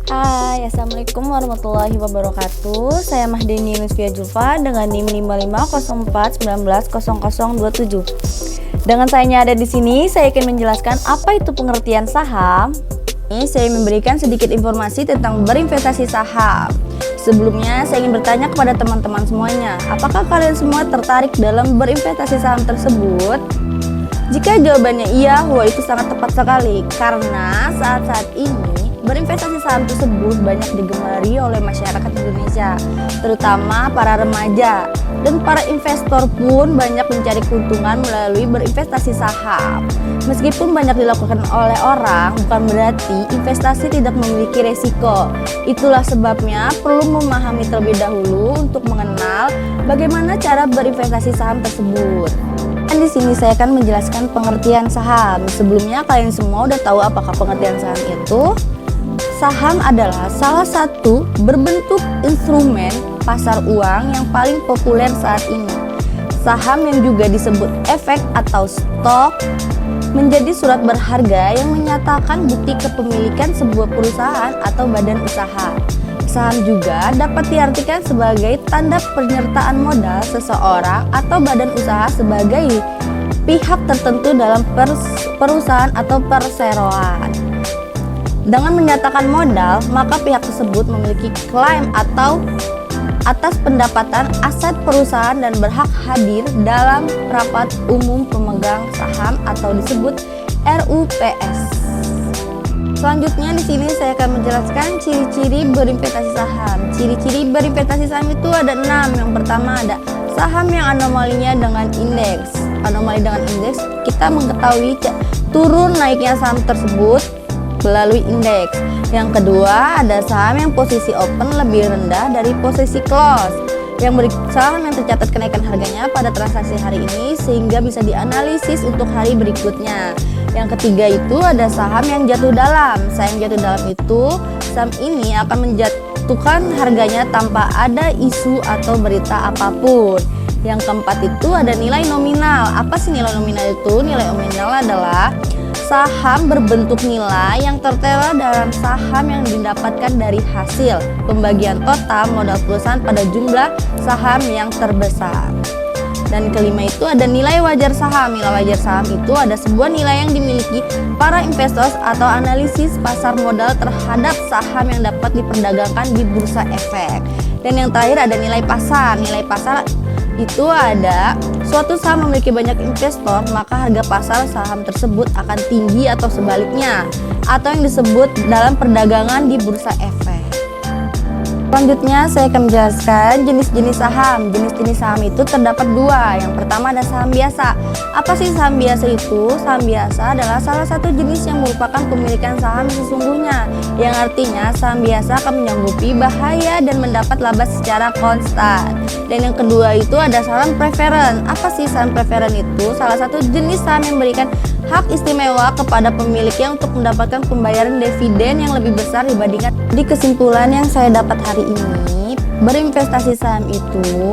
Hai, Assalamualaikum warahmatullahi wabarakatuh. Saya Mahdeni Nusfia Julfa dengan NIM 550419000027. Dengan saya ada di sini, saya akan menjelaskan apa itu pengertian saham. Ini saya memberikan sedikit informasi tentang berinvestasi saham. Sebelumnya, saya ingin bertanya kepada teman-teman semuanya, apakah kalian semua tertarik dalam berinvestasi saham tersebut? Jika jawabannya iya, wah itu sangat tepat sekali, karena saat-saat ini berinvestasi saham tersebut banyak digemari oleh masyarakat Indonesia, terutama para remaja, dan para investor pun banyak mencari keuntungan melalui berinvestasi saham. Meskipun banyak dilakukan oleh orang, bukan berarti investasi tidak memiliki resiko. Itulah sebabnya perlu memahami terlebih dahulu untuk mengenal bagaimana cara berinvestasi saham tersebut. Dan di sini saya akan menjelaskan pengertian saham. Sebelumnya kalian semua udah tahu apakah pengertian saham itu? Saham adalah salah satu berbentuk instrumen pasar uang yang paling populer saat ini. Saham yang juga disebut efek atau stok menjadi surat berharga yang menyatakan bukti kepemilikan sebuah perusahaan atau badan usaha. Saham juga dapat diartikan sebagai tanda penyertaan modal seseorang atau badan usaha sebagai pihak tertentu dalam perusahaan atau perseroan. Dengan menyatakan modal, maka pihak tersebut memiliki klaim atau atas pendapatan aset perusahaan dan berhak hadir dalam rapat umum pemegang saham atau disebut RUPS. Selanjutnya di sini saya akan menjelaskan ciri-ciri berinvestasi saham. Ciri-ciri berinvestasi saham itu ada 6. Yang pertama ada saham yang anomalinya dengan indeks. Anomali dengan indeks, kita mengetahui turun naiknya saham tersebut melalui indeks. Yang kedua ada saham yang posisi open lebih rendah dari posisi close. Yang saham yang tercatat kenaikan harganya pada transaksi hari ini sehingga bisa dianalisis untuk hari berikutnya. Yang ketiga itu ada saham yang jatuh dalam. Saham jatuh dalam itu saham ini akan menjatuhkan harganya tanpa ada isu atau berita apapun. Yang keempat itu ada nilai nominal. Apa sih nilai nominal itu? Nilai nominal adalah saham berbentuk nilai yang tertera dalam saham yang didapatkan dari hasil pembagian total modal perusahaan pada jumlah saham yang terbesar. Dan kelima itu ada nilai wajar saham. Nilai wajar saham itu ada sebuah nilai yang dimiliki para investor atau analisis pasar modal terhadap saham yang dapat diperdagangkan di bursa efek. Dan yang terakhir ada nilai pasar. Nilai pasar itu ada suatu saham memiliki banyak investor, maka harga pasar saham tersebut akan tinggi atau sebaliknya, atau yang disebut dalam perdagangan di bursa efek. Selanjutnya saya akan menjelaskan jenis-jenis saham. Jenis-jenis saham itu terdapat 2. Yang pertama ada saham biasa. Apa sih saham biasa itu? Saham biasa adalah salah satu jenis yang merupakan pemilikan saham sesungguhnya, yang artinya saham biasa akan menyanggupi bahaya dan mendapat laba secara konstan. Dan yang kedua itu ada saham preferen. Apa sih saham preferen itu? Salah satu jenis saham yang memberikan hak istimewa kepada pemiliknya untuk mendapatkan pembayaran dividen yang lebih besar dibandingkan. Di kesimpulan yang saya dapat hari ini, berinvestasi saham itu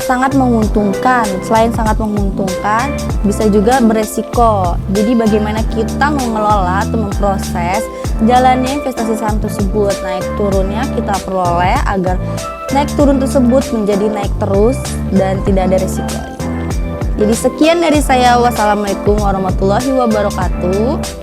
sangat menguntungkan. Selain sangat menguntungkan, bisa juga beresiko. Jadi bagaimana kita mengelola atau memproses jalannya investasi saham tersebut. Naik turunnya kita peroleh agar naik turun tersebut menjadi naik terus dan tidak ada resiko. Jadi sekian dari saya. Wassalamualaikum warahmatullahi wabarakatuh.